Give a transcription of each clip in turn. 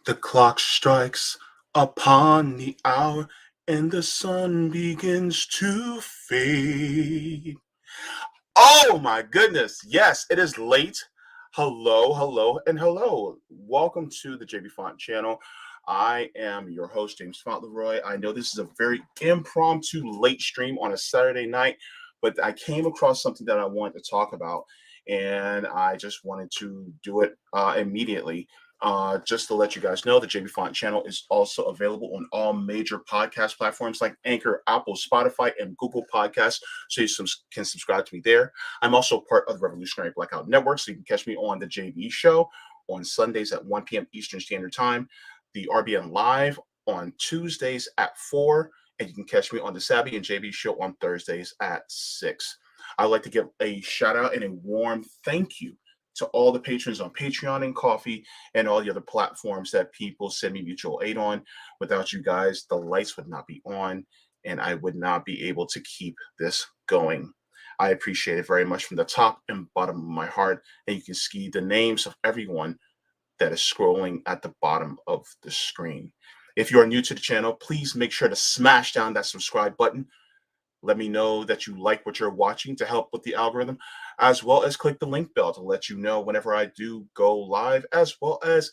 The clock strikes upon the hour and the sun begins to fade. Oh my goodness. Yes, it is late. Hello, hello, and hello. Welcome to the Jaybefaunt channel. I am your host, James Fauntleroy. I know this is a very impromptu late stream on a Saturday night, but I came across something that I wanted to talk about, and I just wanted to do it immediately. Just to let you guys know, the Jaybefaunt channel is also available on all major podcast platforms like Anchor, Apple, Spotify, and Google Podcasts, so you can subscribe to me there. I'm also part of the Revolutionary Blackout Network, so you can catch me on the JB Show on Sundays at 1 p.m. Eastern Standard Time, the RBN Live on Tuesdays at 4, and you can catch me on the Sabby and JB Show on Thursdays at 6. I'd like to give a shout out and a warm thank you to all the patrons on Patreon and Coffee and all the other platforms that people send me mutual aid on. Without you guys, the lights would not be on and I would not be able to keep this going. I appreciate it very much from the top and bottom of my heart. And you can see the names of everyone that is scrolling at the bottom of the screen. If you are new to the channel, please make sure to smash down that subscribe button. Let me know that you like what you're watching to help with the algorithm, as well as click the link bell to let you know whenever I do go live, as well as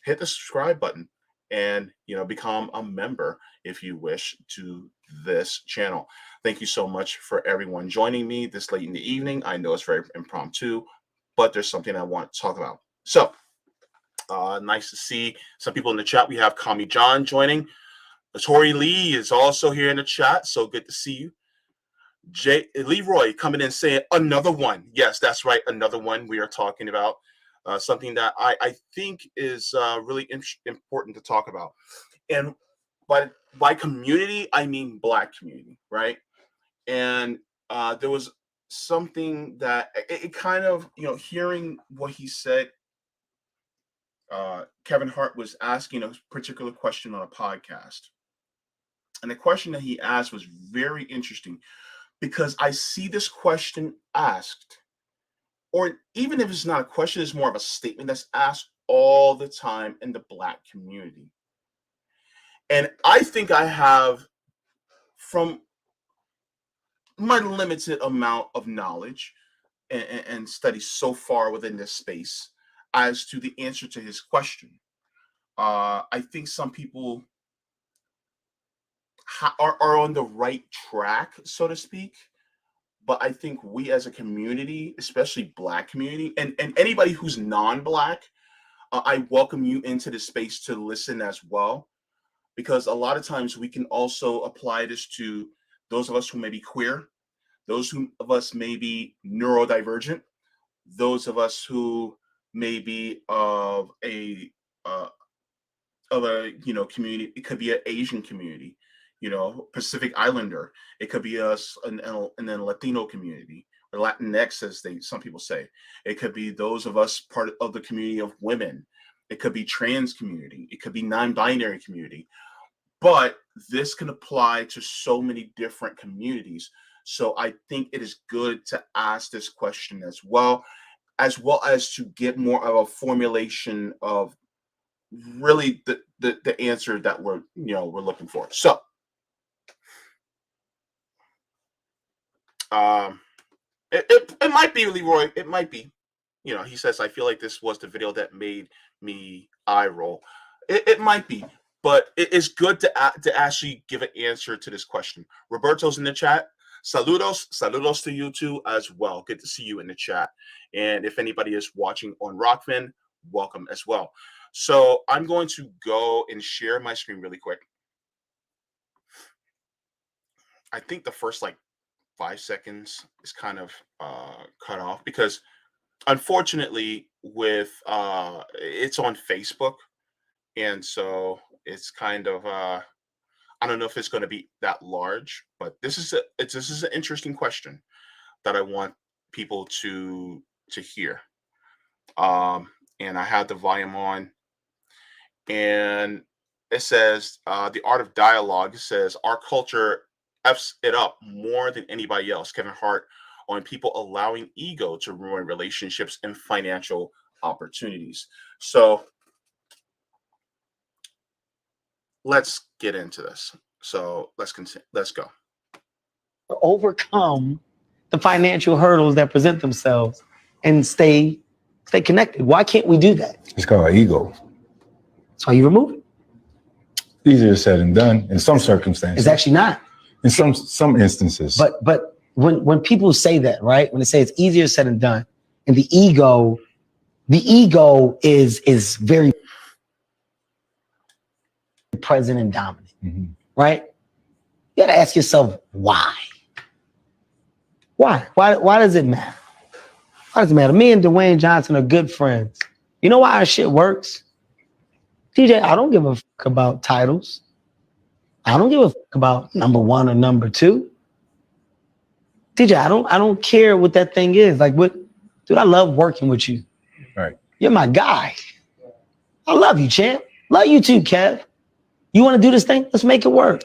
hit the subscribe button and become a member if you wish to this channel. Thank you so much for everyone joining me this late in the evening. I know it's very impromptu, but there's something I want to talk about. So nice to see some people in the chat. We have Kami John joining. Tori Lee is also here in the chat, so good to see you. Leroy coming in saying another one. Yes, that's right, another one. We are talking about something that I think is really important to talk about. And by community, I mean Black community, right? And there was something that it kind of, hearing what he said, Kevin Hart was asking a particular question on a podcast. And the question that he asked was very interesting because I see this question asked, or even if it's not a question, it's more of a statement that's asked all the time in the Black community. And I think I have, from my limited amount of knowledge and study so far within this space, as to the answer to his question. I think some people are on the right track, so to speak. But I think we as a community, especially Black community, and anybody who's non-Black, I welcome you into the space to listen as well. Because a lot of times we can also apply this to those of us who may be queer, those of us may be neurodivergent, those of us who may be of a community. It could be an Asian community, Pacific Islander. It could be us and then Latino community or Latinx, as some people say. It could be those of us part of the community of women. It could be trans community. It could be non-binary community. But this can apply to so many different communities. So I think it is good to ask this question as well as to get more of a formulation of really the answer that we're looking for. So it might be Leroy. It might be. He says, I feel like this was the video that made me eye roll. It might be, but it's good to actually give an answer to this question. Roberto's in the chat. Saludos to you too as well. Good to see you in the chat. And if anybody is watching on Rockfin, welcome as well. So I'm going to go and share my screen really quick. I think the first 5 seconds is kind of cut off because unfortunately with it's on Facebook, and so it's kind of I don't know if it's going to be that large, but this is an interesting question that I want people to hear. And I have the volume on, and it says the art of dialogue. Says our culture f's it up more than anybody else. Kevin Hart on people allowing ego to ruin relationships and financial opportunities. So let's get into this. So let's continue. Let's go. Overcome the financial hurdles that present themselves and stay connected. Why can't we do that? It's called ego. So you remove it. Easier said than done in some circumstances. It's actually not. In some instances. But when people say that, right? When they say it's easier said than done, and the ego is very present and dominant, right? You got to ask yourself why. Why does it matter? Why does it matter? Me and Dwayne Johnson are good friends. You know why our shit works? DJ, I don't give a fuck about titles. I don't give a fuck about number one or number two. DJ, I don't care what that thing is. Like, what, dude, I love working with you. Right. You're my guy. I love you, champ. Love you too, Kev. You want to do this thing? Let's make it work.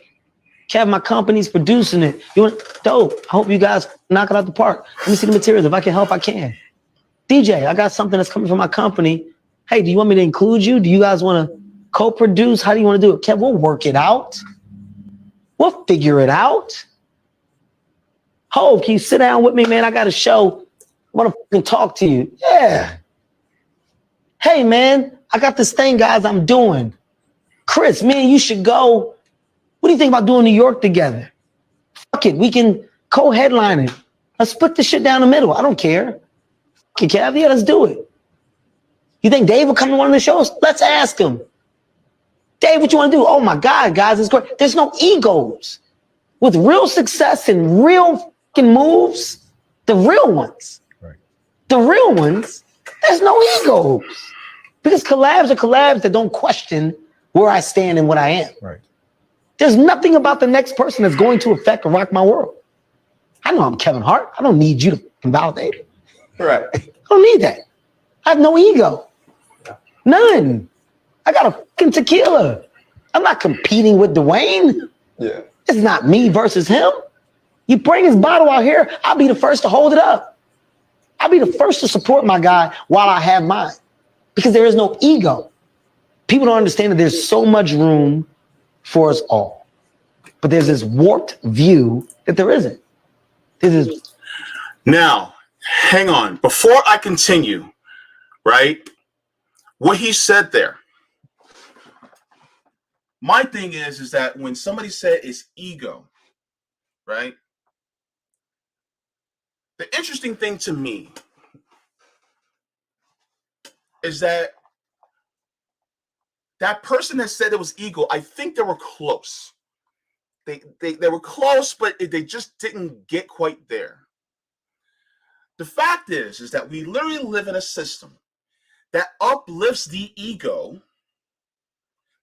Kev, my company's producing it. You want dope. I hope you guys knock it out the park. Let me see the materials. If I can help, I can. DJ, I got something that's coming from my company. Hey, do you want me to include you? Do you guys want to co-produce? How do you want to do it? Kev, we'll work it out. We'll figure it out. Hope, can you sit down with me, man? I got a show. I want to talk to you. Yeah. Hey, man, I got this thing, guys, I'm doing. Chris, man, you should go. What do you think about doing New York together? Fuck it, we can co-headline it. Let's split this shit down the middle. I don't care. Fuck it, Kev, yeah, let's do it. You think Dave will come to one of the shows? Let's ask him. Dave, what you want to do? Oh my God, guys, it's great. There's no egos. With real success and real fucking moves, the real ones, right. The real ones, there's no egos. Because collabs are collabs that don't question where I stand and what I am. Right. There's nothing about the next person that's going to affect or rock my world. I know I'm Kevin Hart. I don't need you to validate it. Right. I don't need that. I have no ego. None. I got a fucking tequila. I'm not competing with Dwayne. Yeah. It's not me versus him. You bring his bottle out here, I'll be the first to hold it up. I'll be the first to support my guy while I have mine. Because there is no ego. People don't understand that there's so much room for us all. But there's this warped view that there isn't. Now, hang on. Before I continue, right? What he said there. My thing is that when somebody said it's ego, right? The interesting thing to me is that person that said it was ego, I think they were close. They were close, but they just didn't get quite there. The fact is that we literally live in a system that uplifts the ego,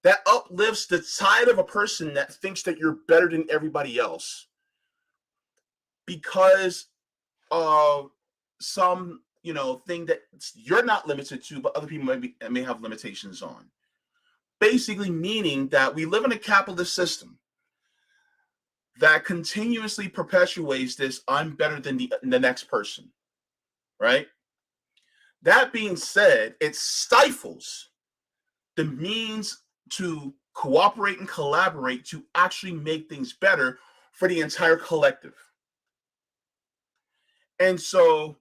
that uplifts the side of a person that thinks that you're better than everybody else because of some, thing that you're not limited to, but other people may have limitations on. Basically meaning that we live in a capitalist system that continuously perpetuates this, I'm better than the next person, right? That being said, it stifles the means to cooperate and collaborate to actually make things better for the entire collective. And so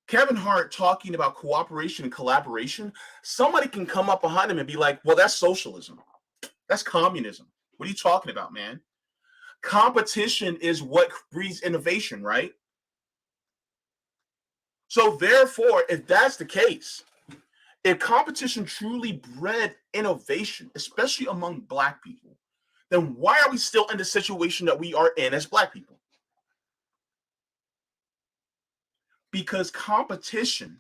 Kevin Hart talking about cooperation and collaboration, somebody can come up behind him and be like, well, that's socialism. That's communism. What are you talking about, man? Competition is what breeds innovation, right? So therefore, if that's the case, if competition truly bred innovation, especially among Black people, then why are we still in the situation that we are in as Black people? Because competition,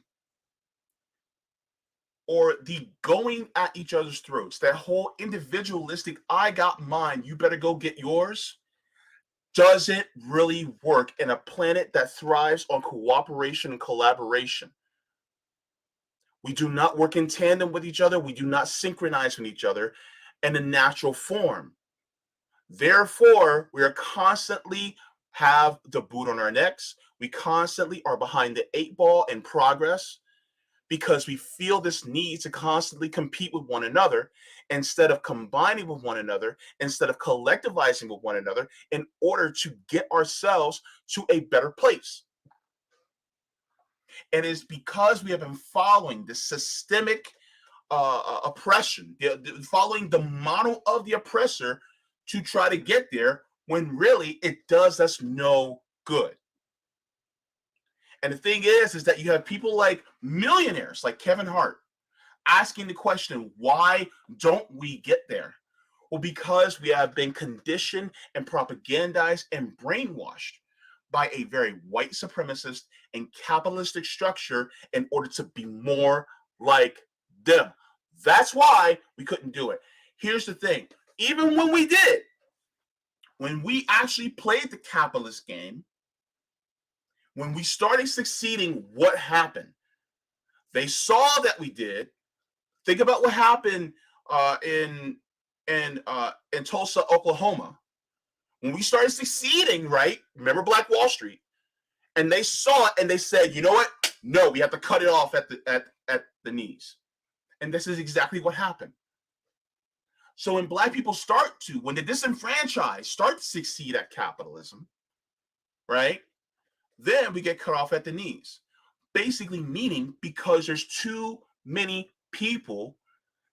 or the going at each other's throats, that whole individualistic, I got mine, you better go get yours, doesn't really work in a planet that thrives on cooperation and collaboration. We do not work in tandem with each other. We do not synchronize with each other in a natural form. Therefore, we are constantly have the boot on our necks. We constantly are behind the 8 ball in progress because we feel this need to constantly compete with one another instead of combining with one another, instead of collectivizing with one another in order to get ourselves to a better place. And it's because we have been following the systemic oppression, following the model of the oppressor to try to get there when really it does us no good. And the thing is that you have people like millionaires like Kevin Hart asking the question, why don't we get there? Well, because we have been conditioned and propagandized and brainwashed by a very white supremacist and capitalistic structure in order to be more like them. That's why we couldn't do it. Here's the thing. Even when we did, when we actually played the capitalist game, when we started succeeding, what happened? They saw that we did. Think about what happened in Tulsa, Oklahoma. When we started succeeding, right? Remember Black Wall Street? And they saw it and they said, you know what? No, we have to cut it off at the knees. And this is exactly what happened. So when Black people when the disenfranchised start to succeed at capitalism, right? Then we get cut off at the knees. Basically meaning because there's too many people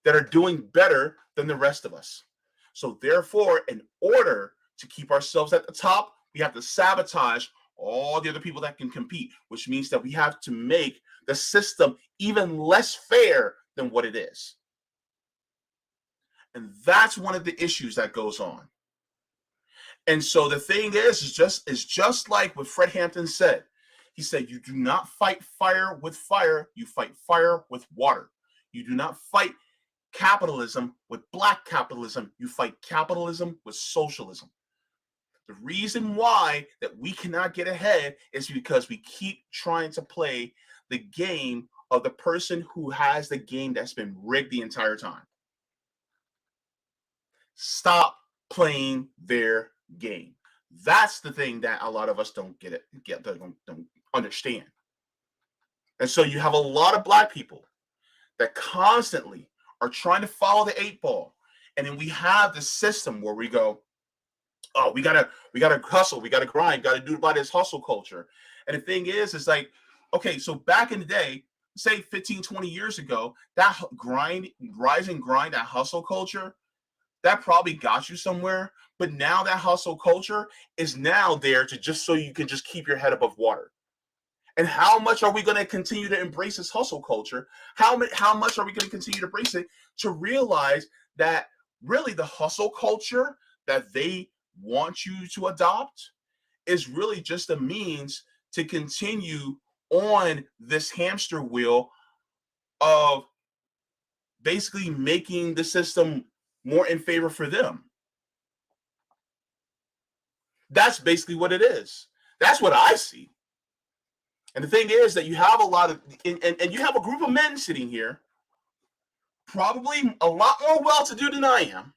that are doing better than the rest of us. So therefore, in order to keep ourselves at the top, we have to sabotage all the other people that can compete, which means that we have to make the system even less fair than what it is. And that's one of the issues that goes on. And so the thing is just like what Fred Hampton said. He said, you do not fight fire with fire, you fight fire with water. You do not fight capitalism with Black capitalism, you fight capitalism with socialism. The reason why that we cannot get ahead is because we keep trying to play the game of the person who has the game that's been rigged the entire time. Stop playing their game. That's the thing that a lot of us don't don't understand. And so you have a lot of Black people that constantly are trying to follow the 8-ball. And then we have this system where we go, oh, we gotta hustle, we gotta grind, gotta do about this hustle culture. And the thing is like, okay, so back in the day, say 15, 20 years ago, that rise and grind, that hustle culture, that probably got you somewhere. But now that hustle culture is now there to just so you can just keep your head above water. And how much are we going to continue to embrace this hustle culture? How much are we going to continue to embrace it to realize that really the hustle culture that they want you to adopt is really just a means to continue on this hamster wheel of basically making the system more in favor for them. That's basically what it is. That's what I see. And the thing is that you have a lot of, and you have a group of men sitting here, probably a lot more well-to-do than I am,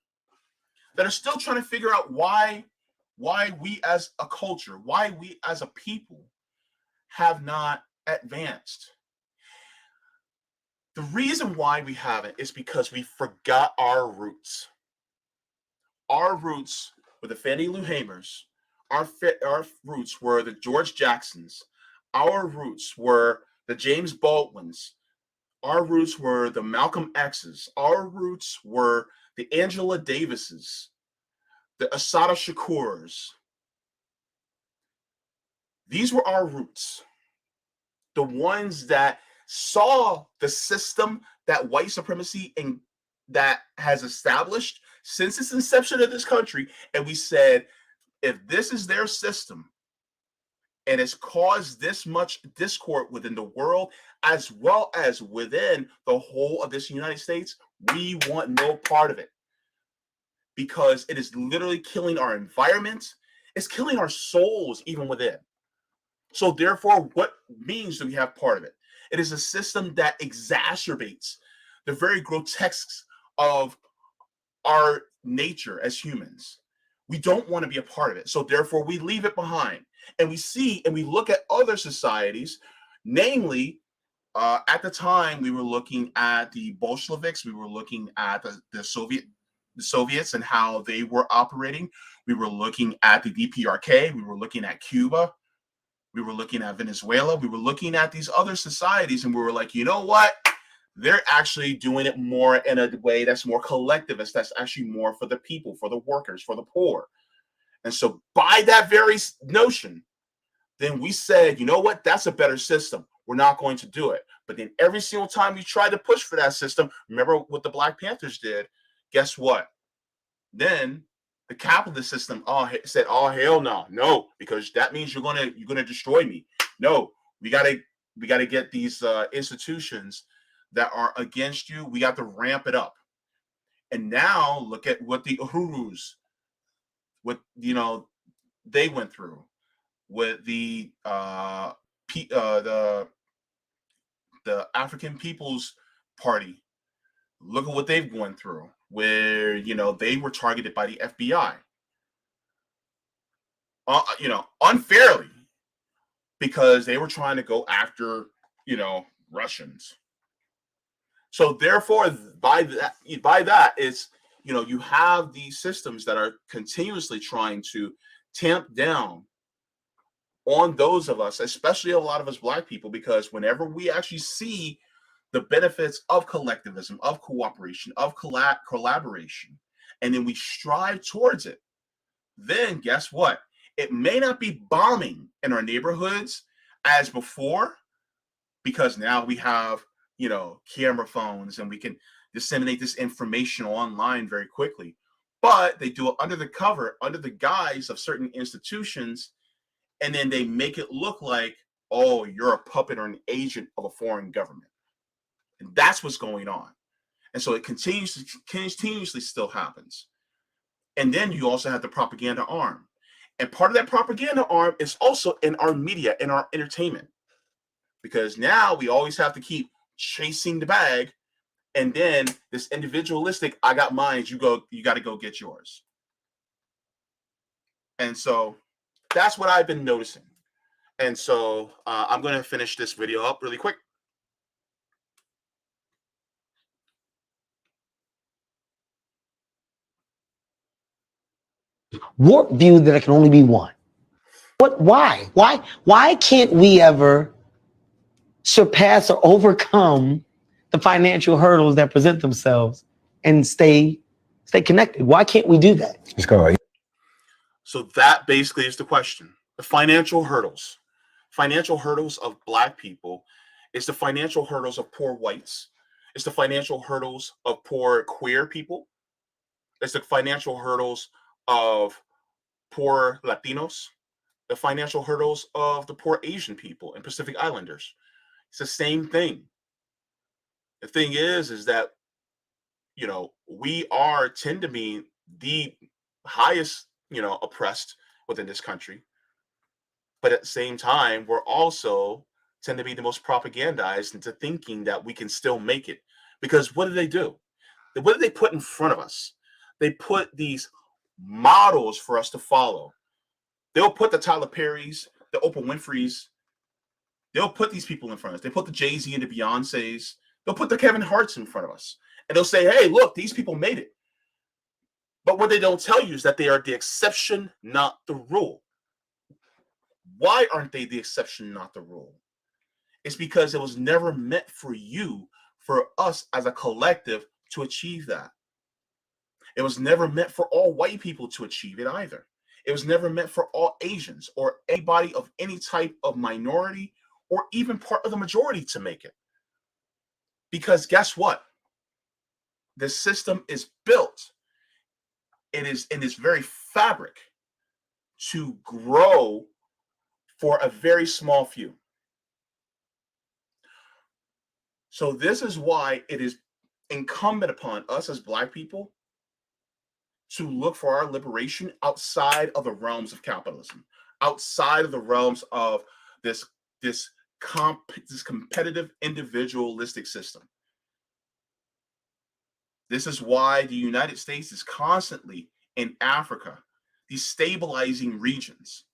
that are still trying to figure out why we as a culture, why we as a people have not advanced. The reason why we haven't is because we forgot our roots. Our roots were the Fannie Lou Hamers. Our roots were the George Jacksons. Our roots were the James Baldwins. Our roots were the Malcolm X's. Our roots were the Angela Davises, the Assata Shakurs. These were our roots. The ones that saw the system that white supremacy and that has established since its inception of this country. And we said, if this is their system and it's caused this much discord within the world, as well as within the whole of this United States, we want no part of it. Because it is literally killing our environment. It's killing our souls even within. So therefore, what means do we have part of it? It is a system that exacerbates the very grotesques of our nature as humans. We don't want to be a part of it. So therefore, we leave it behind. And we see and we look at other societies, namely At the time, we were looking at the Bolsheviks. We were looking at the Soviets and how they were operating. We were looking at the DPRK. We were looking at Cuba. We were looking at Venezuela. We were looking at these other societies, and we were like, you know what? They're actually doing it more in a way that's more collectivist. That's actually more for the people, for the workers, for the poor. And so by that very notion, then we said, you know what? That's a better system. We're not going to do it. But then every single time we tried to push for that system, remember what the Black Panthers did? Guess what? Then the capitalist system said, "Oh hell no, because that means you're gonna destroy me. No, we gotta get these institutions that are against you. We got to ramp it up." And now look at what the Uhurus, what they went through with the African People's Party. Look at what they've gone through, where they were targeted by the FBI, unfairly, because they were trying to go after Russians. So therefore, by that is you have these systems that are continuously trying to tamp down on those of us, especially a lot of us Black people, because whenever we actually see the benefits of collectivism, of cooperation, of collaboration, and then we strive towards it, then guess what? It may not be bombing in our neighborhoods as before, because now we have, camera phones and we can disseminate this information online very quickly. But they do it under the cover, under the guise of certain institutions, and then they make it look like, oh, you're a puppet or an agent of a foreign government. And that's what's going on. And so it continuously still happens. And then you also have the propaganda arm. And part of that propaganda arm is also in our media, in our entertainment. Because now we always have to keep chasing the bag. And then this individualistic, I got mine, you got to go get yours. And so that's what I've been noticing. And so I'm going to finish this video up really quick. Warped view that it can only be one. Why can't we ever surpass or overcome the financial hurdles that present themselves and stay connected? Why can't we do that? It's called. So that basically is the question. The financial hurdles. Financial hurdles of Black people. It's the financial hurdles of poor whites. It's the financial hurdles of poor queer people. It's the financial hurdles of poor Latinos. The financial hurdles of the poor Asian people and Pacific Islanders. It's the same thing. The thing is that, we tend to be the highest, oppressed within this country. But at the same time, we're also tend to be the most propagandized into thinking that we can still make it. Because what do they do? What do they put in front of us? They put these models for us to follow. They'll put the Tyler Perrys, the Oprah Winfreys. They'll put these people in front of us. They put the Jay-Z and the Beyoncés. They'll put the Kevin Harts in front of us. And they'll say, hey, look, these people made it. But what they don't tell you is that they are the exception, not the rule. Why aren't they the exception, not the rule? It's because it was never meant for us as a collective to achieve that. It was never meant for all white people to achieve it either. It was never meant for all Asians or anybody of any type of minority or even part of the majority to make it. Because guess what? The system is built. It is in its very fabric to grow for a very small few. So this is why it is incumbent upon us as Black people to look for our liberation outside of the realms of capitalism, outside of the realms of this competitive individualistic system. This is why the United States is constantly in Africa, these stabilizing regions.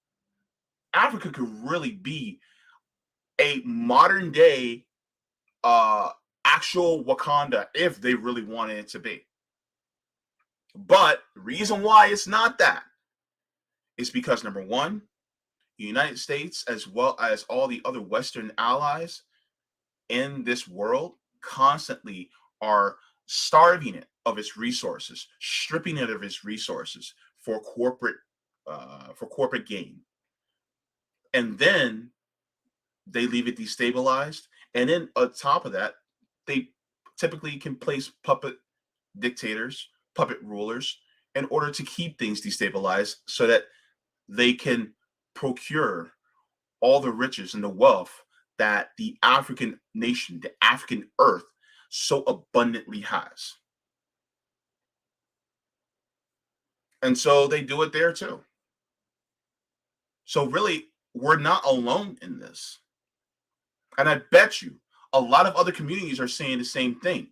Africa could really be a modern day actual Wakanda if they really wanted it to be. But the reason why it's not that is because, number one, the United States, as well as all the other Western allies in this world, constantly are starving it of its resources, stripping it of its resources for corporate gain, and then they leave it destabilized. And then on top of that, they typically can place puppet dictators, puppet rulers, in order to keep things destabilized so that they can procure all the riches and the wealth that the African nation, the African earth, so abundantly has. And so they do it there too. So really, we're not alone in this. And I bet you a lot of other communities are saying the same thing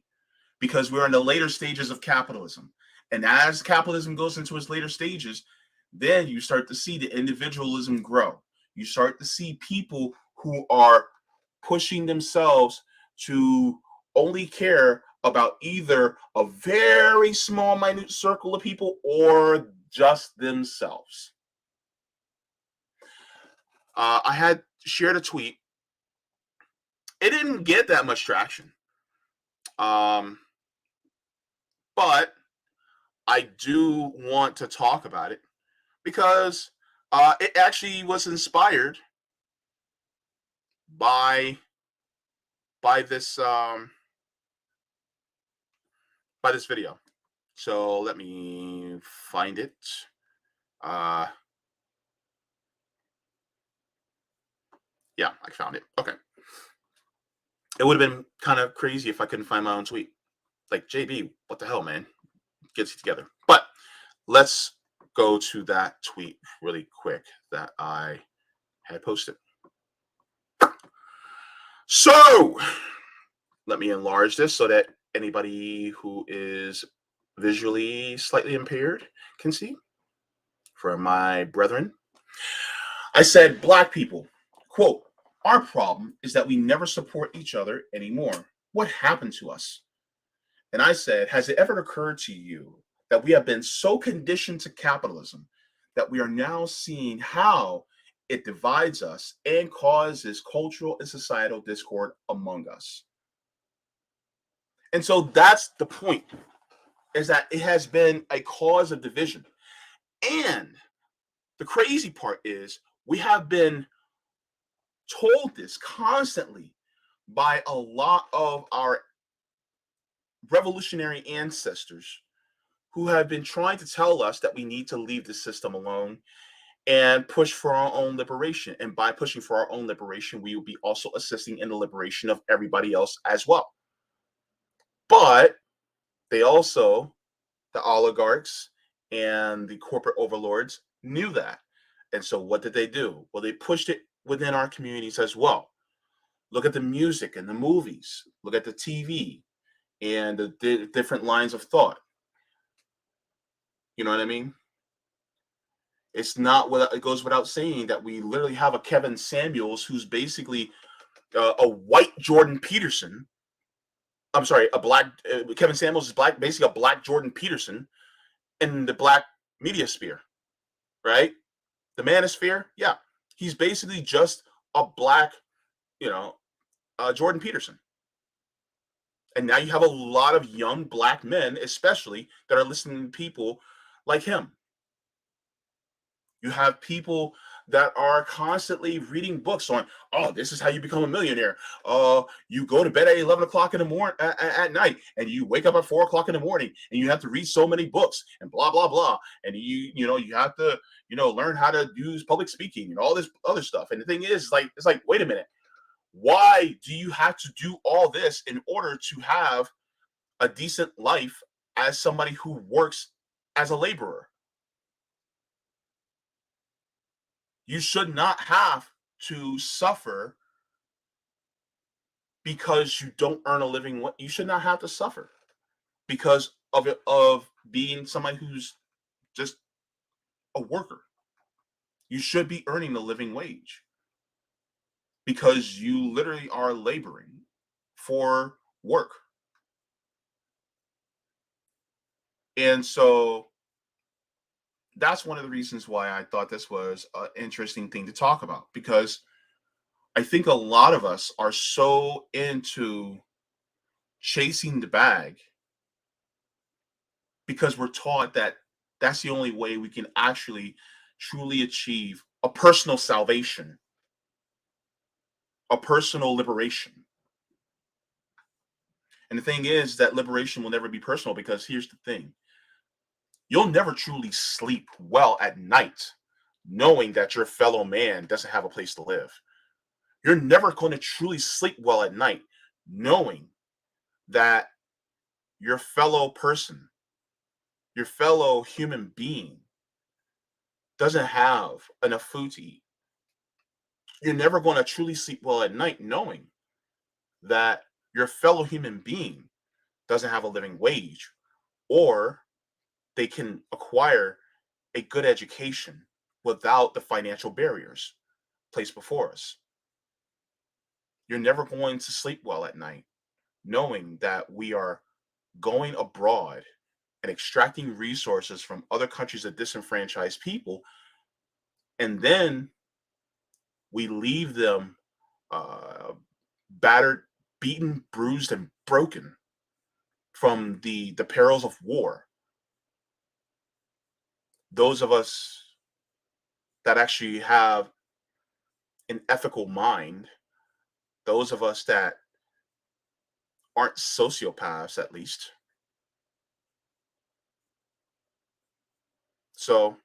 because we're in the later stages of capitalism. And as capitalism goes into its later stages, then you start to see the individualism grow. You start to see people who are pushing themselves to only care about either a very small, minute circle of people or just themselves. I had shared a tweet. It didn't get that much traction. But I do want to talk about it because it actually was inspired by by this um, by this video. So let me find it. Uh, yeah, I found it. Okay. It would have been kind of crazy if I couldn't find my own tweet. Like, JB, what the hell, man? Gets it together. But let's go to that tweet really quick that I had posted. So let me enlarge this so that anybody who is visually slightly impaired can see. For my brethren, I said, Black people, quote, our problem is that we never support each other anymore. What happened to us? And I said, has it ever occurred to you that we have been so conditioned to capitalism that we are now seeing how it divides us and causes cultural and societal discord among us? And so that's the point, is that it has been a cause of division. And the crazy part is we have been told this constantly by a lot of our revolutionary ancestors who have been trying to tell us that we need to leave the system alone and push for our own liberation. And by pushing for our own liberation, we will be also assisting in the liberation of everybody else as well. But they also, the oligarchs and the corporate overlords, knew that. And so what did they do? Well, they pushed it within our communities as well. Look at the music and the movies, look at the TV and the different lines of thought. You know what I mean? It's not what it goes without saying that we literally have a Kevin Samuels who's basically a white Jordan Peterson. I'm sorry, a black Kevin Samuels is black, basically a black Jordan Peterson in the black media sphere, right? The manosphere, yeah, he's basically just a black, you know, Jordan Peterson. And now you have a lot of young black men, especially, that are listening to people like him. You have people that are constantly reading books on, oh, this is how you become a millionaire. You go to bed at 11 o'clock in the morning at night, and you wake up at 4 o'clock in the morning, and you have to read so many books and blah blah blah, and you have to learn how to use public speaking and all this other stuff. And the thing is, like, it's like, wait a minute, why do you have to do all this in order to have a decent life as somebody who works as a laborer? You should not have to suffer because you don't earn a living. You should not have to suffer because of being somebody who's just a worker. You should be earning a living wage because you literally are laboring for work. And so that's one of the reasons why I thought this was an interesting thing to talk about, because I think a lot of us are so into chasing the bag because we're taught that that's the only way we can actually truly achieve a personal salvation, a personal liberation. And the thing is that liberation will never be personal, because here's the thing: you'll never truly sleep well at night knowing that your fellow man doesn't have a place to live. You're never going to truly sleep well at night knowing that your fellow person, your fellow human being, doesn't have enough food to eat. You're never going to truly sleep well at night knowing that your fellow human being doesn't have a living wage, or they can acquire a good education without the financial barriers placed before us. You're never going to sleep well at night knowing that we are going abroad and extracting resources from other countries of disenfranchised people, and then we leave them uh, battered, beaten, bruised, and broken from the perils of war. Those of us that actually have an ethical mind, those of us that aren't sociopaths, at least. So,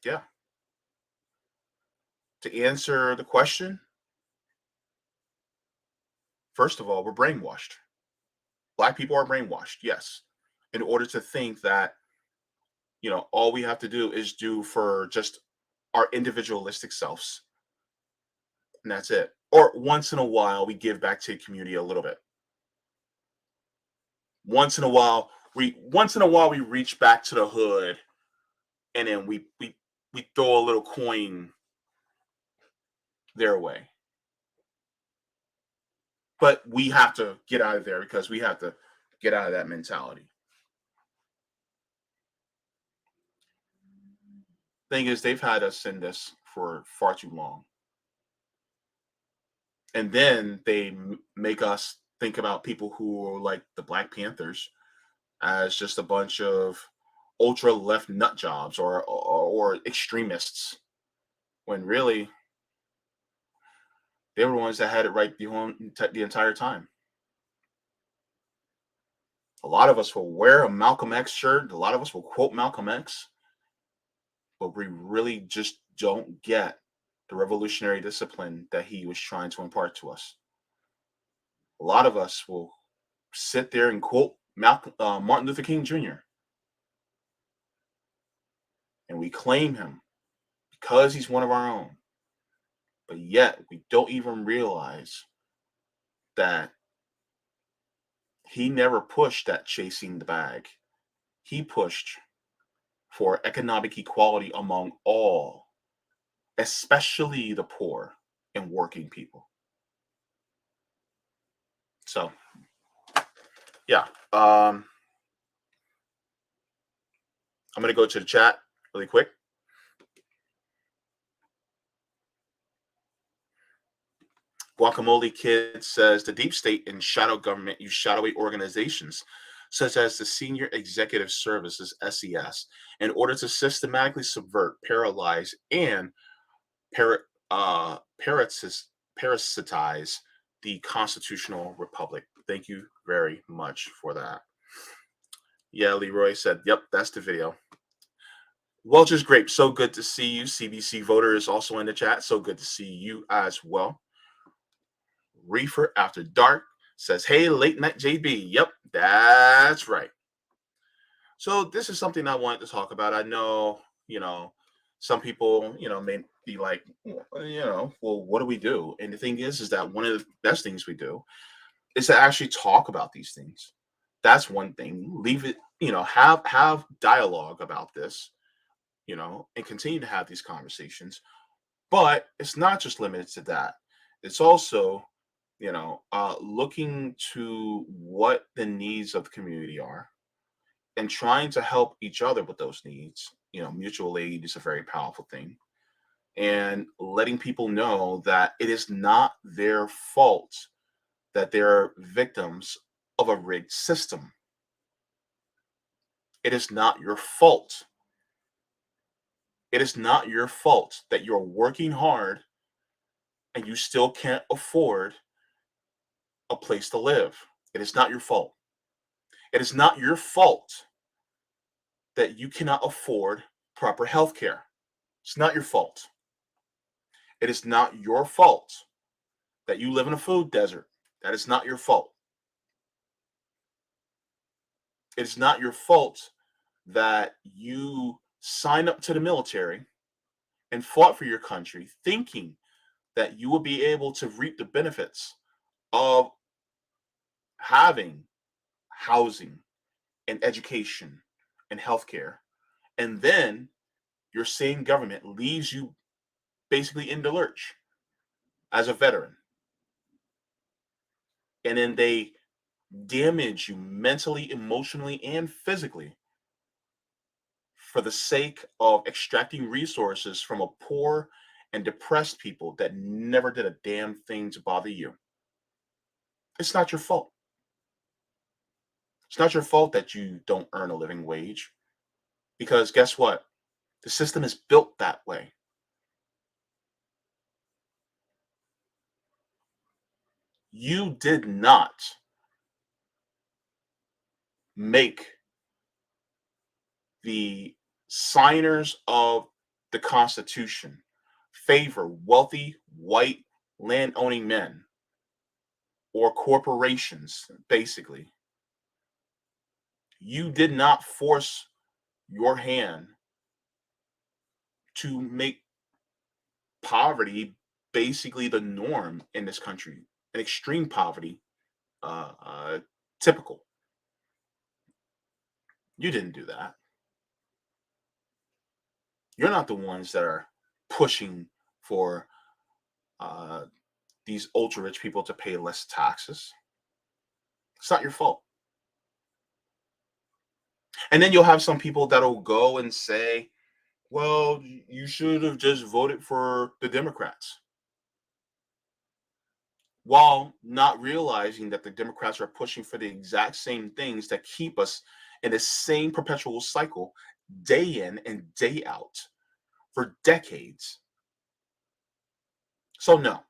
yeah, to answer the question, first of all, we're brainwashed. Black people are brainwashed, yes, in order to think that, all we have to do is do for just our individualistic selves, and that's it. Or once in a while, we give back to the community a little bit. Once in a while we reach back to the hood, and then we throw a little coin their way. But we have to get out of there, because we have to get out of that mentality. Thing is, they've had us in this for far too long. And then they make us think about people who are like the Black Panthers as just a bunch of ultra left nut jobs, or extremists, when really they were the ones that had it right the entire time. A lot of us will wear a Malcolm X shirt. A lot of us will quote Malcolm X, but we really just don't get the revolutionary discipline that he was trying to impart to us. A lot of us will sit there and quote Martin Luther King Jr., and we claim him because he's one of our own. But yet we don't even realize that he never pushed that chasing the bag. He pushed for economic equality among all, especially the poor and working people. So, yeah, I'm going to go to the chat really quick. Guacamole Kid says the deep state and shadow government use shadowy organizations such as the Senior Executive Services (SES) in order to systematically subvert, paralyze, and para- parasitize the constitutional republic. Thank you very much for that. Yeah, Leroy said, yep, that's the video. Welch's Grape, so good to see you. CBC Voter is also in the chat. So good to see you as well. Reefer After Dark says, hey, late night JB. Yep, that's right. So this is something I wanted to talk about. I know, some people, may be like, well, what do we do? And the thing is that one of the best things we do is to actually talk about these things. That's one thing. Leave it, have dialogue about this, and continue to have these conversations. But it's not just limited to that. It's also looking to what the needs of the community are and trying to help each other with those needs. Mutual aid is a very powerful thing. And letting people know that it is not their fault that they're victims of a rigged system. It is not your fault. It is not your fault that you're working hard and you still can't afford a place to live. It is not your fault. It is not your fault that you cannot afford proper health care. It's not your fault. It is not your fault that you live in a food desert. That is not your fault. It is not your fault that you signed up to the military and fought for your country thinking that you will be able to reap the benefits of having housing and education and healthcare. And then your same government leaves you basically in the lurch as a veteran. And then they damage you mentally, emotionally, and physically for the sake of extracting resources from a poor and depressed people that never did a damn thing to bother you. It's not your fault. It's not your fault that you don't earn a living wage because guess what? The system is built that way. You did not make the signers of the Constitution favor wealthy white land owning men or corporations, basically. You did not force your hand to make poverty basically the norm in this country, and extreme poverty typical. You didn't do that. You're not the ones that are pushing for uh, these ultra rich people to pay less taxes. It's not your fault. And then you'll have some people that'll go and say, well, you should have just voted for the Democrats. While not realizing that the Democrats are pushing for the exact same things that keep us in the same perpetual cycle day in and day out for decades. So, no,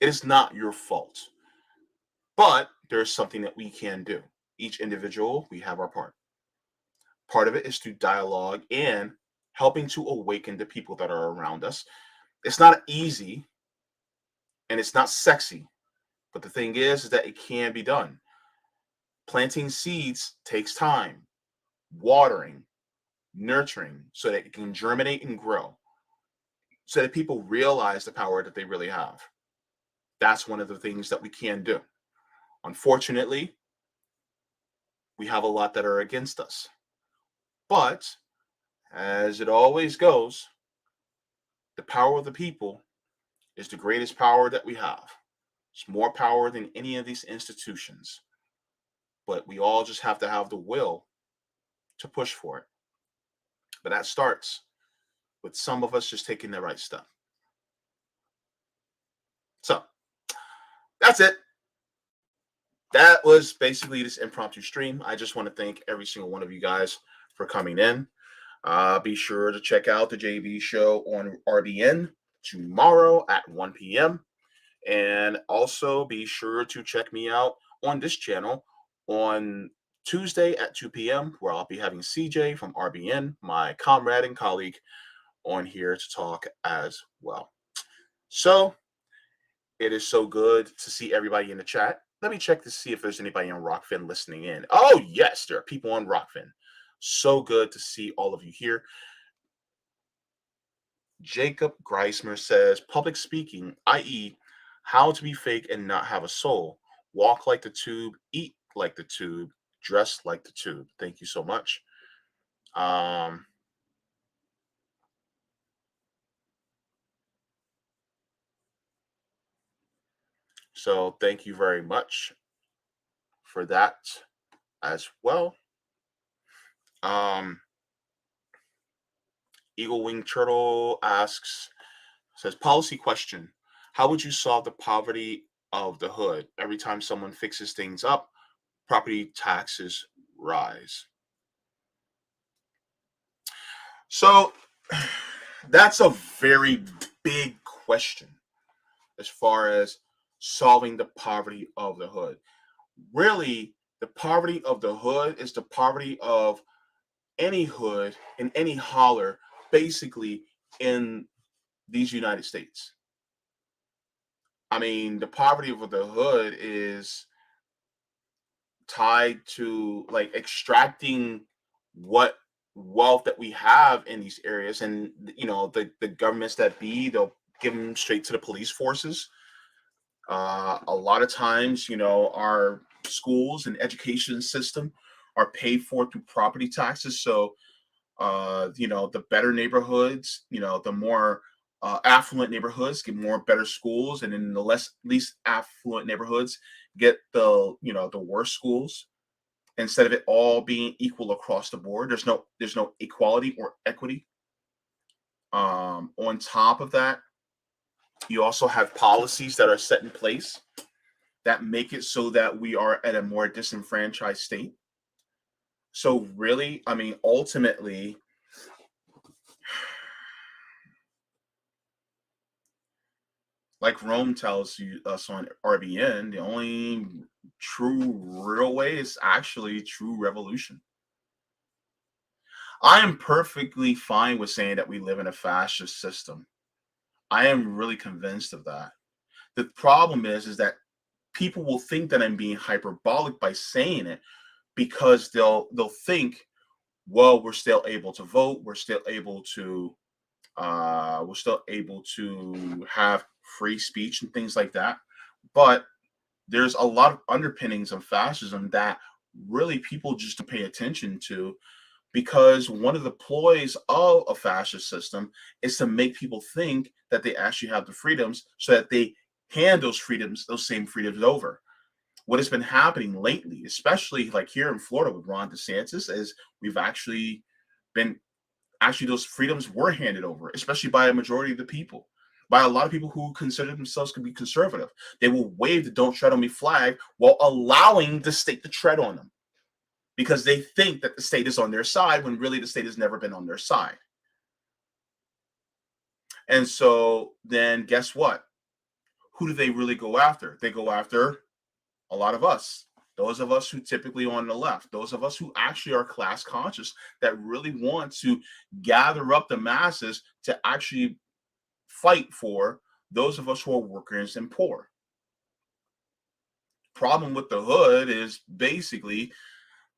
it is not your fault. But there's something that we can do. Each individual, we have our part. Part of it is through dialogue and helping to awaken the people that are around us. It's not easy and it's not sexy, but the thing is that it can be done. Planting seeds takes time, watering, nurturing, so that it can germinate and grow, so that people realize the power that they really have. That's one of the things that we can do. Unfortunately, we have a lot that are against us. But as it always goes, the power of the people is the greatest power that we have. It's more power than any of these institutions. But we all just have to have the will to push for it. But that starts with some of us just taking the right step. So that's it. That was basically this impromptu stream. I just want to thank every single one of you guys for coming in. Be sure to check out the JB show on RBN tomorrow at 1 p.m. And also be sure to check me out on this channel on Tuesday at 2 p.m., where I'll be having CJ from RBN, my comrade and colleague, on here to talk as well. So it is so good to see everybody in the chat. Let me check to see if there's anybody in Rockfin listening in. Oh, yes, there are people on Rockfin. So good to see all of you here. Jacob Greismer says, public speaking, i.e., how to be fake and not have a soul. Walk like the tube, eat like the tube, dress like the tube. Thank you so much. So thank you very much for that as well. Um, Eagle Wing Turtle asks, says, policy question. How would you solve the poverty of the hood? Every time someone fixes things up, property taxes rise. So that's a very big question as far as solving the poverty of the hood. Really, the poverty of the hood is the poverty of any hood in any holler, basically in these United States. I mean, the poverty of the hood is tied to like extracting what wealth that we have in these areas, and the governments that be, they'll give them straight to the police forces. A lot of times, our schools and education system are paid for through property taxes. So the better neighborhoods, the more affluent neighborhoods get more better schools, and then the least affluent neighborhoods get the worst schools. Instead of it all being equal across the board, there's no equality or equity. On top of that, you also have policies that are set in place that make it so that we are at a more disenfranchised state. So really, I mean, ultimately, like Rome tells us on RBN, the only true real way is actually true revolution. I am perfectly fine with saying that we live in a fascist system. I am really convinced of that. The problem is that people will think that I'm being hyperbolic by saying it, because they'll think, well, we're still able to vote, we're still able to have free speech and things like that. But there's a lot of underpinnings of fascism that really people just don't pay attention to, because one of the ploys of a fascist system is to make people think that they actually have the freedoms, so that they hand those same freedoms over. What has been happening lately, especially like here in Florida with Ron DeSantis, is we've actually been those freedoms were handed over, especially by a majority of the people, by a lot of people who consider themselves to be conservative. They will wave the "Don't Tread on Me" flag while allowing the state to tread on them, because they think that the state is on their side, when really the state has never been on their side. And so then guess what? Who do they really go after? They go after a lot of us. Those of us who typically on the left, those of us who actually are class conscious, that really want to gather up the masses to actually fight for those of us who are workers and poor. Problem with the hood is basically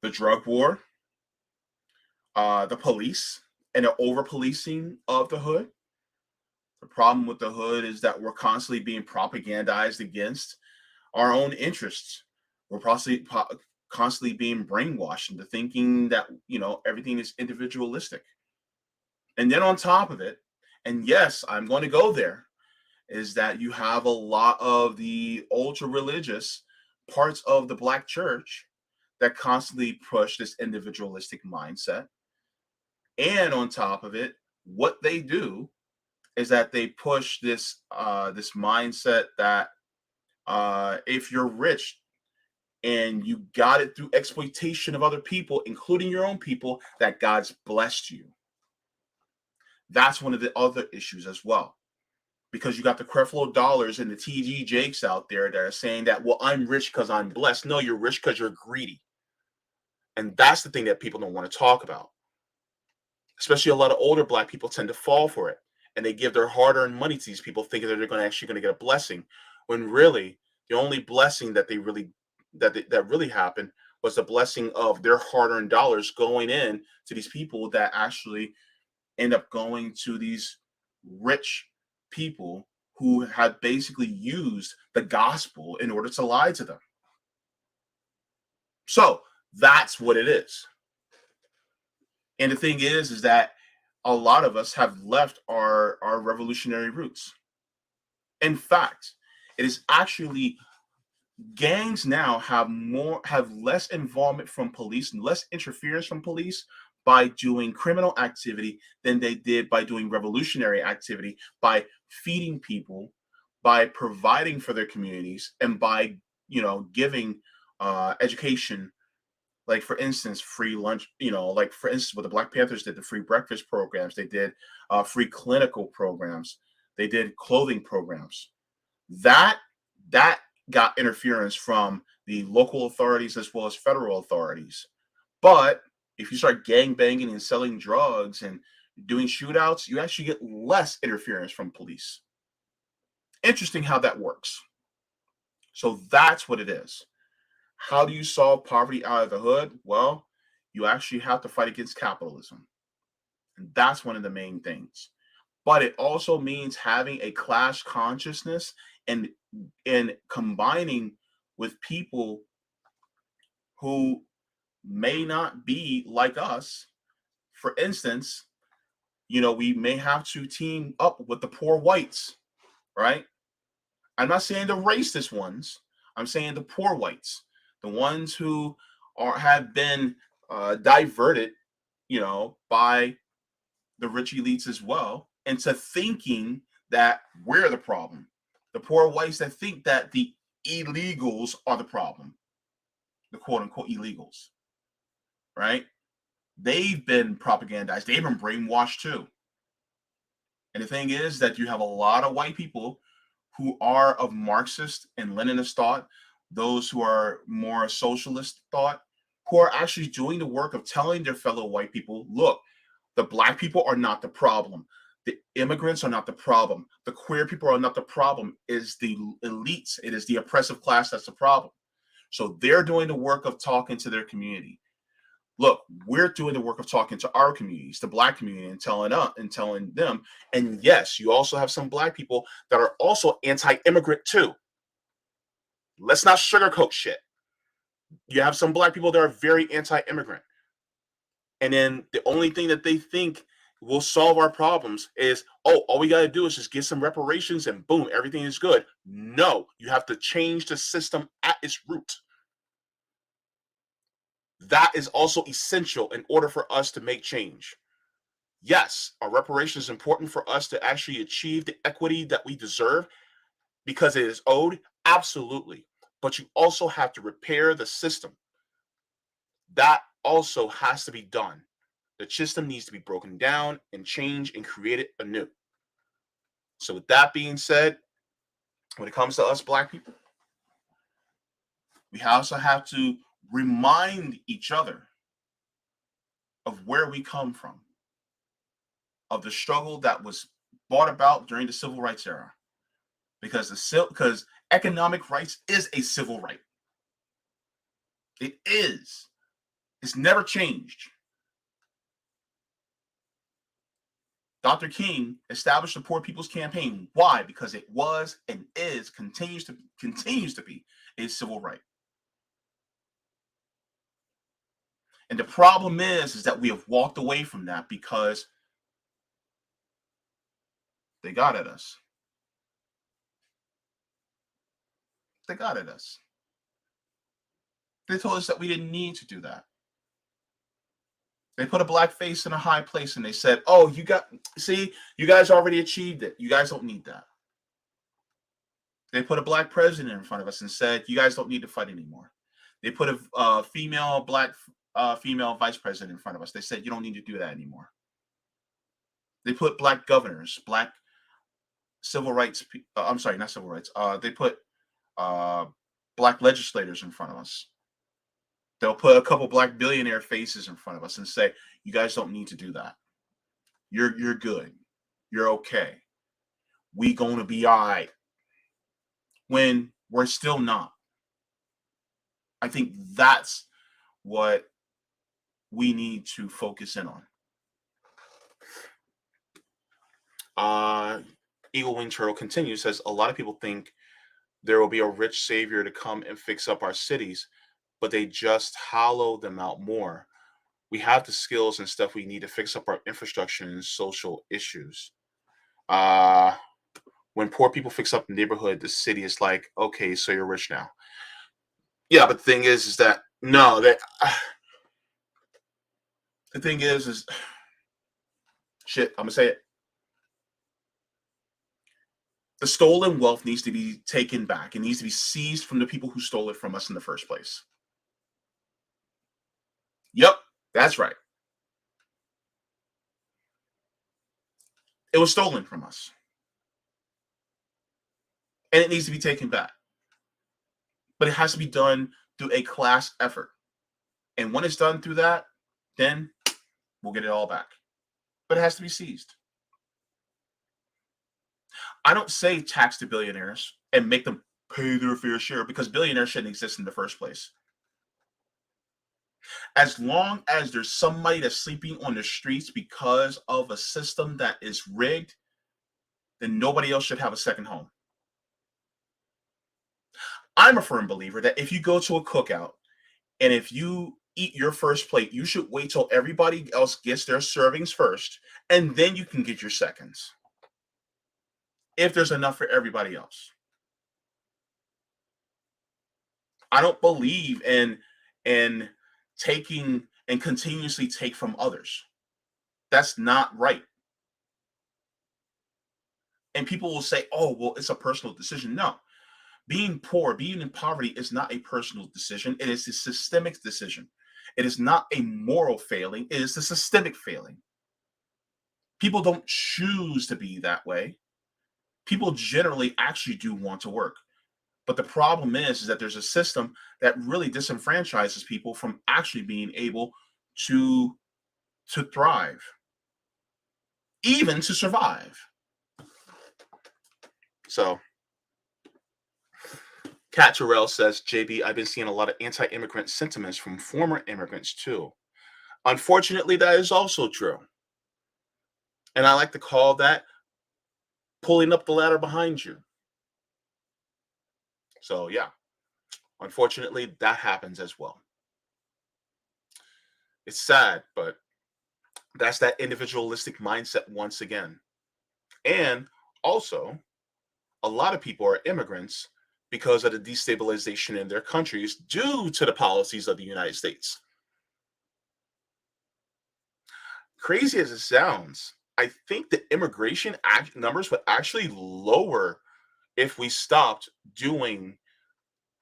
the drug war, the police, and the over policing of the hood. The problem with the hood is that we're constantly being propagandized against our own interests. We're constantly being brainwashed into thinking that everything is individualistic. And then on top of it, and yes, I'm going to go there, is that you have a lot of the ultra religious parts of the Black church that constantly push this individualistic mindset. And on top of it, what they do is that they push this mindset that if you're rich and you got it through exploitation of other people, including your own people, that God's blessed you. That's one of the other issues as well, because you got the Creflo Dollars and the TG Jakes out there that are saying that, well, I'm rich because I'm blessed. No, you're rich because you're greedy. And that's the thing that people don't want to talk about. Especially a lot of older Black people tend to fall for it. And they give their hard-earned money to these people, thinking that they're going to get a blessing, when really the only blessing that really happened was the blessing of their hard-earned dollars going in to these people that actually end up going to these rich people who had basically used the gospel in order to lie to them. So that's what it is. And the thing is that a lot of us have left our revolutionary roots. In fact, It is actually gangs now have less involvement from police and less interference from police by doing criminal activity than they did by doing revolutionary activity, by feeding people, by providing for their communities, and by giving education. Like, for instance, free lunch. Like, for instance, what the Black Panthers did, the free breakfast programs. They did free clinical programs. They did clothing programs. That got interference from the local authorities as well as federal authorities. But if you start gang banging and selling drugs and doing shootouts, you actually get less interference from police. Interesting how that works. So that's what it is. How do you solve poverty out of the hood? Well, you actually have to fight against capitalism. And that's one of the main things. But it also means having a class consciousness and combining with people who may not be like us. For instance, we may have to team up with the poor whites, right? I'm not saying the racist ones. I'm saying the poor whites, the ones who have been diverted, by the rich elites as well, into thinking that we're the problem. The poor whites that think that the illegals are the problem, the quote unquote illegals, right? They've been propagandized, they've been brainwashed too. And the thing is that you have a lot of white people who are of Marxist and Leninist thought, those who are more socialist thought, who are actually doing the work of telling their fellow white people, look, the Black people are not the problem. The immigrants are not the problem. The queer people are not the problem. It is the elites. It is the oppressive class that's the problem. So they're doing the work of talking to their community. Look, we're doing the work of talking to our communities, the Black community, and telling them. And yes, you also have some Black people that are also anti-immigrant too. Let's not sugarcoat shit. You have some Black people that are very anti-immigrant. And then the only thing that they think will solve our problems is, oh, all we got to do is just get some reparations and boom, everything is good. No, you have to change the system at its root. That is also essential in order for us to make change. Yes, our reparations is important for us to actually achieve the equity that we deserve because it is owed. Absolutely. But you also have to repair the system. That also has to be done. The system needs to be broken down and changed and created anew. So with that being said, when it comes to us Black people, we also have to remind each other of where we come from, of the struggle that was brought about during the civil rights era. Because economic rights is a civil right. It is. It's never changed. Dr. King established the Poor People's Campaign. Why? Because it was and continues to be a civil right. And the problem is that we have walked away from that because they got at us. They got at us. They told us that we didn't need to do that. They put a Black face in a high place and they said, oh, you guys already achieved it. You guys don't need that. They put a Black president in front of us and said, you guys don't need to fight anymore. They put a female vice president in front of us. They said, you don't need to do that anymore. They put Black governors, Black civil rights. I'm sorry, not civil rights. They put Black legislators in front of us. They'll put a couple Black billionaire faces in front of us and say, you guys don't need to do that. You're good. You're okay. We gonna be all right. When we're still not. I think that's what we need to focus in on. Eagle Wing Turtle continues, says, a lot of people think there will be a rich savior to come and fix up our cities, but they just hollow them out more. We have the skills and stuff we need to fix up our infrastructure and social issues. When poor people fix up the neighborhood, the city is like, okay, so you're rich now. Yeah, but the thing is that no, that the thing is shit. I'm gonna say it. The stolen wealth needs to be taken back. It needs to be seized from the people who stole it from us in the first place. Yep, that's right. It was stolen from us, and it needs to be taken back. But it has to be done through a class effort. And when it's done through that, then we'll get it all back. But it has to be seized. I don't say tax the billionaires and make them pay their fair share because billionaires shouldn't exist in the first place. As long as there's somebody that's sleeping on the streets because of a system that is rigged, then nobody else should have a second home. I'm a firm believer that if you go to a cookout and if you eat your first plate, you should wait till everybody else gets their servings first, and then you can get your seconds. If there's enough for everybody else. I don't believe in taking and continuously take from others. That's not right. And people will say, "Oh, well, it's a personal decision." No. Being poor, being in poverty is not a personal decision. It is a systemic decision. It is not a moral failing. It is a systemic failing. People don't choose to be that way. People generally actually do want to work. But the problem is that there's a system that really disenfranchises people from actually being able to to thrive, even to survive. So Kat Terrell says, JB, I've been seeing a lot of anti-immigrant sentiments from former immigrants too. Unfortunately, that is also true. And I like to call that pulling up the ladder behind you. So yeah, unfortunately, that happens as well. It's sad, but that's that individualistic mindset once again. And also, a lot of people are immigrants because of the destabilization in their countries due to the policies of the United States. Crazy as it sounds, I think the immigration numbers would actually lower if we stopped doing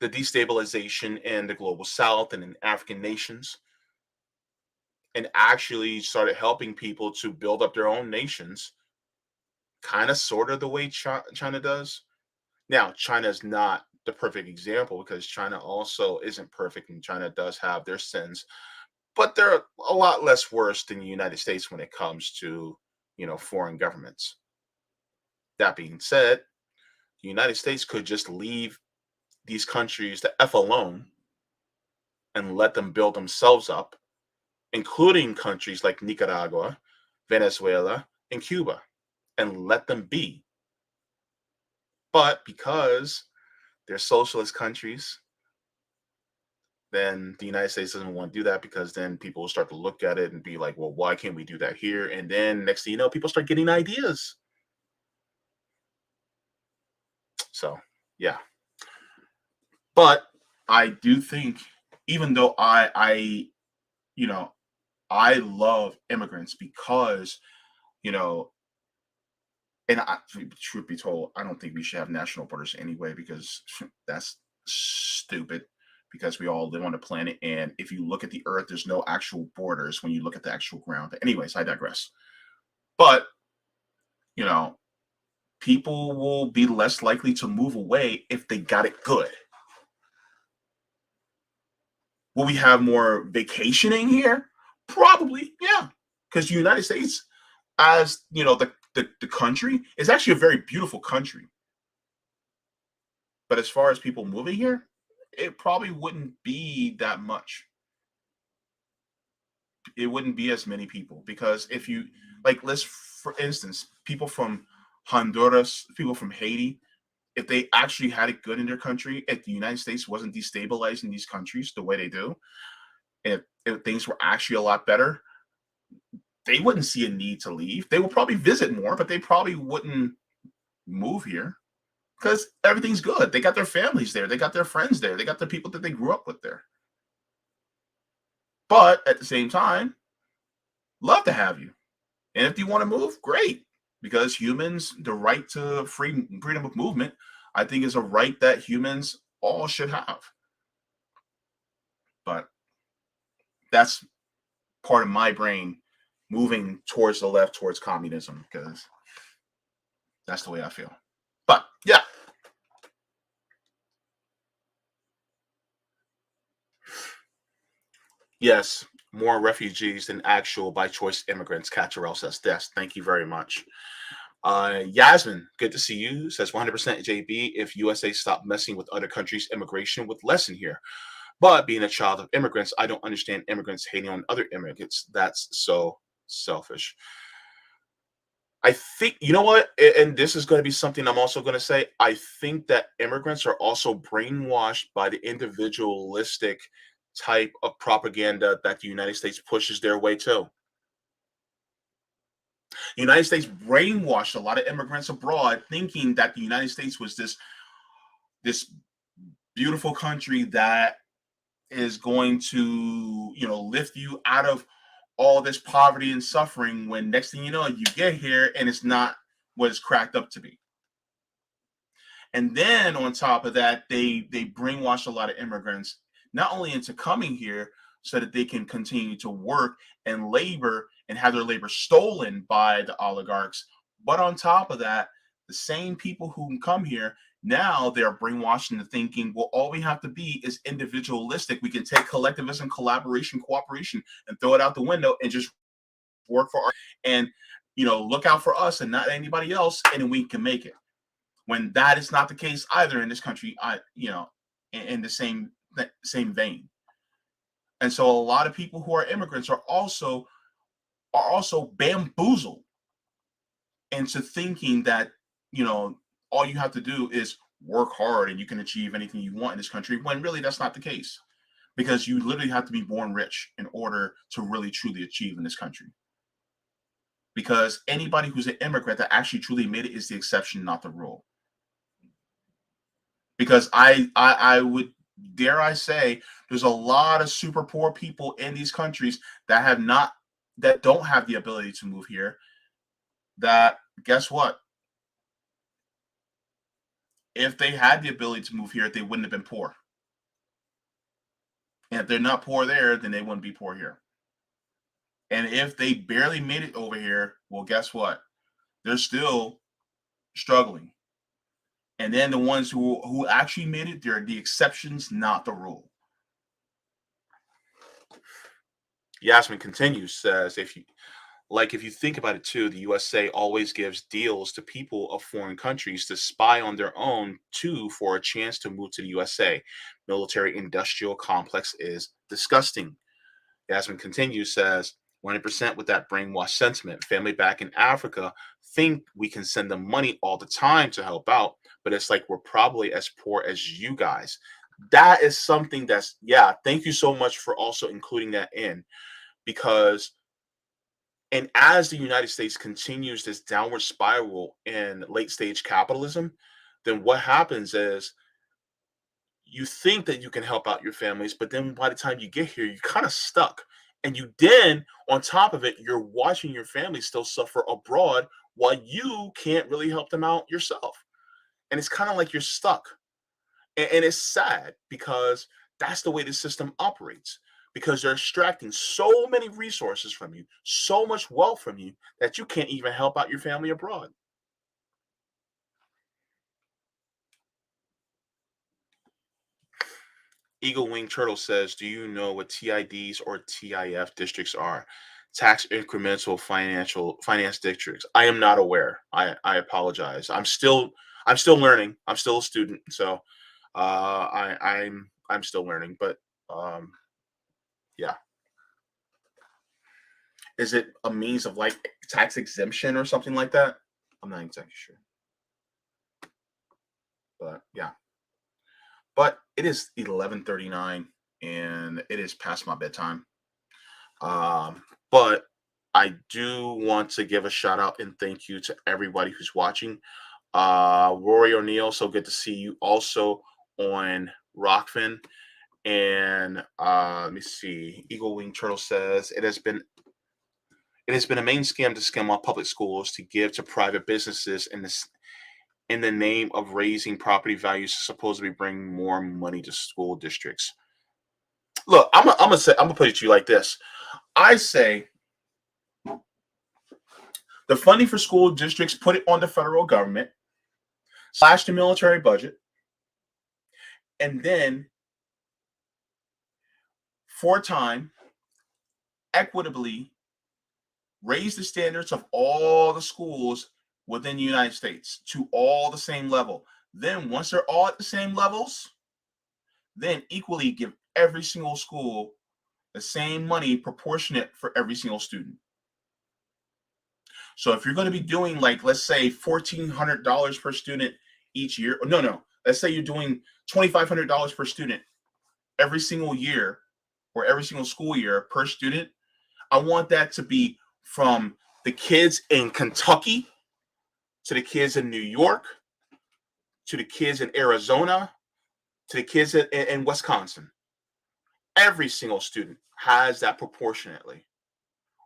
the destabilization in the global south and in African nations and actually started helping people to build up their own nations, kind of sort of the way China does. Now, China is not the perfect example because China also isn't perfect and China does have their sins, but they're a lot less worse than the United States when it comes to, foreign governments. That being said, the United States could just leave these countries the F alone and let them build themselves up, including countries like Nicaragua, Venezuela, and Cuba, and let them be. But because they're socialist countries, then the United States doesn't want to do that because then people will start to look at it and be like, well, why can't we do that here? And then next thing you know, people start getting ideas. So, yeah. But I do think, even though you know, I love immigrants because, you know, and truth be told, I don't think we should have national borders anyway because that's stupid. Because we all live on the planet, and if you look at the Earth, there's no actual borders when you look at the actual ground. But anyways, I digress. But you know, people will be less likely to move away if they got it good. Will we have more vacationing here? Probably, yeah. Because the United States, as the country, is actually a very beautiful country. But as far as people moving here, it probably wouldn't be that much. It wouldn't be as many people because if you like, let's for instance, people from Honduras, people from Haiti, if they actually had it good in their country, if the United States wasn't destabilizing these countries the way they do, if things were actually a lot better, they wouldn't see a need to leave. They would probably visit more, but they probably wouldn't move here because everything's good. They got their families there. They got their friends there. They got the people that they grew up with there. But at the same time, love to have you. And if you want to move, great. Because humans, the right to freedom of movement, I think is a right that humans all should have. But that's part of my brain moving towards the left, towards communism, because that's the way I feel. But yeah. Yes, more refugees than actual by choice immigrants. Catcherell says, yes, thank you very much. Yasmin, good to see you. Says 100% JB. If USA stopped messing with other countries, immigration would lessen here. But being a child of immigrants, I don't understand immigrants hating on other immigrants. That's so selfish. I think, you know what? And this is going to be something I'm also going to say. I think that immigrants are also brainwashed by the individualistic type of propaganda that the United States pushes their way to. The United States brainwashed a lot of immigrants abroad, thinking that the United States was this beautiful country that is going to, lift you out of all this poverty and suffering. When next thing you know, you get here and it's not what it's cracked up to be. And then on top of that, they brainwash a lot of immigrants not only into coming here so that they can continue to work and labor and have their labor stolen by the oligarchs, but on top of that, the same people who come here now, they're brainwashed into thinking, well, all we have to be is individualistic. We can take collectivism, collaboration, cooperation, and throw it out the window and just work for our and look out for us and not anybody else, and then we can make it. When that is not the case either in this country, in the same vein. And so a lot of people who are immigrants are also bamboozled into thinking that, all you have to do is work hard and you can achieve anything you want in this country, when really that's not the case. Because you literally have to be born rich in order to really truly achieve in this country. Because anybody who's an immigrant that actually truly made it is the exception, not the rule. Because I would dare I say there's a lot of super poor people in these countries that don't have the ability to move here, that guess what? If they had the ability to move here, they wouldn't have been poor. And if they're not poor there, then they wouldn't be poor here. And if they barely made it over here, well, guess what? They're still struggling. And then the ones who actually made it, they're the exceptions, not the rule. Yasmin continues, says, if you think about it too, the USA always gives deals to people of foreign countries to spy on their own too for a chance to move to the USA. Military industrial complex is disgusting. Yasmin continues, says, 100% with that brainwashed sentiment. Family back in Africa think we can send them money all the time to help out, but it's like we're probably as poor as you guys. That is something thank you so much for also including that in, because and as the United States continues this downward spiral in late stage capitalism, then what happens is you think that you can help out your families, but then by the time you get here, you're kind of stuck. And you then, on top of it, you're watching your family still suffer abroad while you can't really help them out yourself. And it's kind of like you're stuck. And it's sad because that's the way the system operates. Because they're extracting so many resources from you, so much wealth from you, that you can't even help out your family abroad. Eagle Wing Turtle says, do you know what TIDs or TIF districts are? Tax incremental finance districts. I am not aware. I apologize. I'm still learning. I'm still a student, so I'm still learning. But yeah, is it a means of like tax exemption or something like that? I'm not exactly sure. But yeah. But it is 11:39 and it is past my bedtime. But I do want to give a shout out and thank you to everybody who's watching. Rory O'Neill, so good to see you also on Rockfin. And let me see. Eagle Wing Turtle says it has been a main scam to scam off public schools to give to private businesses in the name of raising property values to supposedly bring more money to school districts. Look, I'm gonna put it to you like this. I say the funding for school districts, put it on the federal government, slash the military budget, and then for a time, equitably raise the standards of all the schools within the United States to all the same level. Then once they're all at the same levels, then equally give every single school the same money proportionate for every single student. So if you're going to be doing, like, let's say $1,400 per student each year, no, let's say you're doing $2,500 per student every single year or every single school year per student, I want that to be from the kids in Kentucky to the kids in New York to the kids in Arizona to the kids in Wisconsin. Every single student has that proportionately.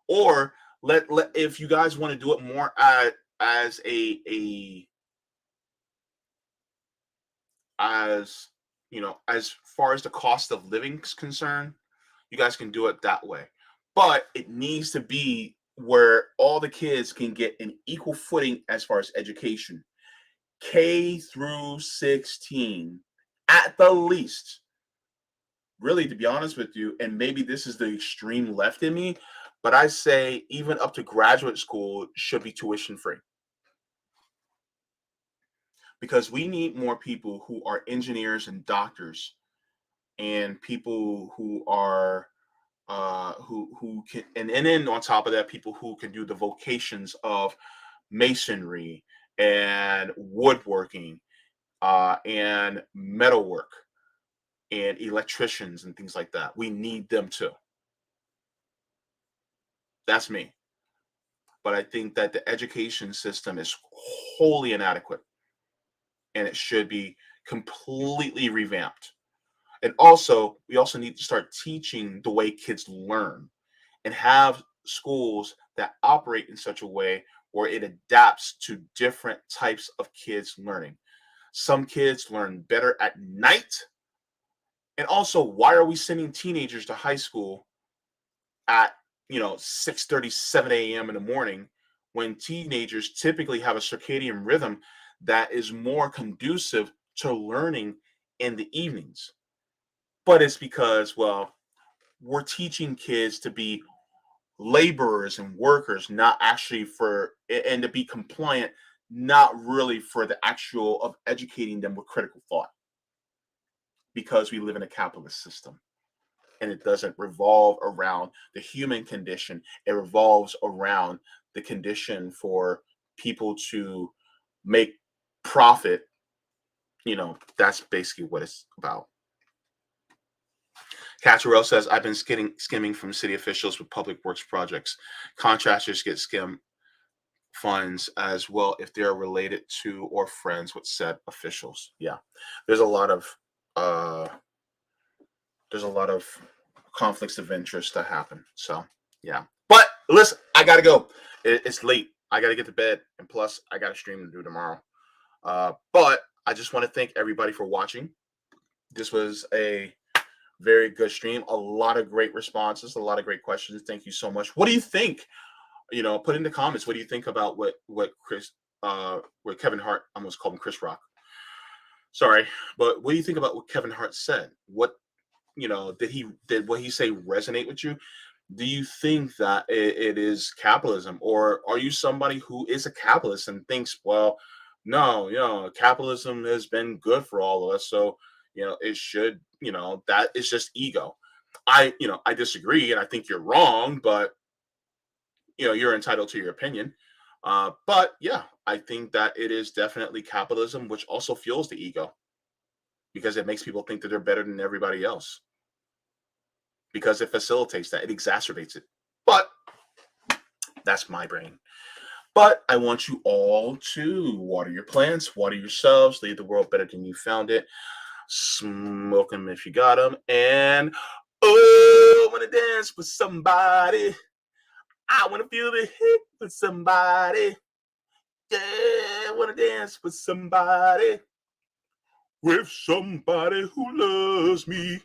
Or let if you guys want to do it more as as as far as the cost of living is concerned, you guys can do it that way. But it needs to be where all the kids can get an equal footing as far as education. K through 16 at the least. Really, to be honest with you, and maybe this is the extreme left in me, but I say even up to graduate school should be tuition free. Because we need more people who are engineers and doctors and people who are who can, and then on top of that, people who can do the vocations of masonry and woodworking and metalwork and electricians and things like that. We need them too. That's me. But I think that the education system is wholly inadequate and it should be completely revamped. And also, we also need to start teaching the way kids learn and have schools that operate in such a way where it adapts to different types of kids learning. Some kids learn better at night. And also, why are we sending teenagers to high school at 6:30, 7 a.m. in the morning when teenagers typically have a circadian rhythm that is more conducive to learning in the evenings? But it's because, well, we're teaching kids to be laborers and workers, not actually for, and to be compliant, not really for the actual of educating them with critical thought, because we live in a capitalist system and it doesn't revolve around the human condition. It revolves around the condition for people to make profit. That's basically what it's about. Catcherell says, I've been skimming from city officials with public works projects. Contractors get skim funds as well if they're related to or friends with said officials. Yeah, there's a lot of uh, there's a lot of conflicts of interest that happen. So yeah, but listen, I gotta go. It's late. I gotta get to bed, and plus I got a stream to do tomorrow. But I just want to thank everybody for watching. This was a very good stream. A lot of great responses, a lot of great questions. Thank you so much. What do you think? Put in the comments. What do you think about what Kevin Hart? I almost called him Chris Rock. Sorry, but what do you think about what Kevin Hart said? What did what he say resonate with you? Do you think that it is capitalism, or are you somebody who is a capitalist and thinks, well, no, capitalism has been good for all of us, so it should, that is just ego. I disagree, and I think you're wrong, but you're entitled to your opinion. But yeah, I think that it is definitely capitalism, which also fuels the ego because it makes people think that they're better than everybody else. Because it facilitates that, it exacerbates it. But that's my brain. But I want you all to water your plants, water yourselves, leave the world better than you found it. Smoke them if you got them. And oh, I want to dance with somebody. I want to feel the heat with somebody. Yeah, I want to dance with somebody. With somebody who loves me.